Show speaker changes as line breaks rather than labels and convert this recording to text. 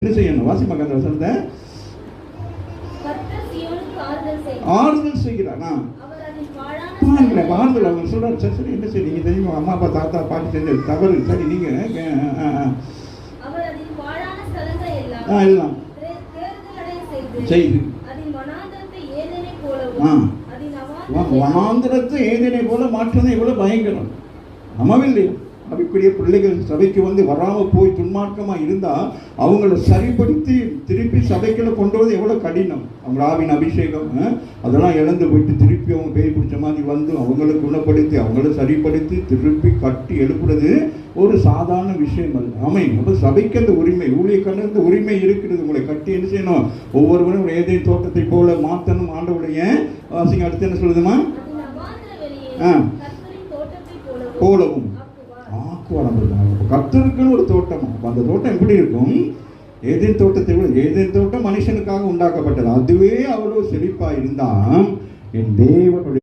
என்ன செய்யணும்? வாசிமா கந்த வசனத்தை. ஆறுதல் செய்கிறார். ஆறுதல் அவங்க சொல்றாரு. சரி சரி, என்ன சரி, நீங்க தெரியுமா அம்மா அப்பா தாத்தா பாட்டி செஞ்சது தவறு. சரி நீங்க எல்லாம் செய்து வனாந்திரத்தை ஏதேனை போல மாற்றுறது எவ்வளவு பயங்கரம். ஆமாவில்லை? அப்படியே பிள்ளைகள் சபைக்கு வந்து வராமல் போய் துன்மார்க்கமாக இருந்தால் அவங்கள சரிப்படுத்தி திருப்பி சபைக்குள்ள கொண்டு வந்து எவ்வளோ கடினம். அவங்க ஆவின் அபிஷேகம் அதெல்லாம் இழந்து போயிட்டு திருப்பி அவங்க பேய் பிடிச்ச மாதிரி வந்து அவங்கள குணப்படுத்தி அவங்கள சரிப்படுத்தி திருப்பி கட்டி எழுப்புறது ஒரு சாதாரண விஷயம் அல்ல. அப்போ சபைக்கு அந்த உரிமை, ஊழியக்காரனுக்கு அந்த உரிமை இருக்கிறது. உங்களை கட்டி என்ன செய்யணும்? ஒவ்வொருவரும் ஏதேன் தோட்டத்தை போல மாற்றணும். ஆண்டவுடைய வாசிங்க. அடுத்து என்ன சொல்லுதுமா? போலவும் கர்த்தருக்குன்னு ஒரு தோட்டம். அந்த தோட்டம் எப்படி இருக்கும்? ஏதேன் தோட்டத்தை விட, ஏதேன் தோட்டம் மனுஷனுக்காக உண்டாக்கப்பட்டது. அதுவே அவ்வளவு செழிப்பா இருந்தா என் தேவனுடைய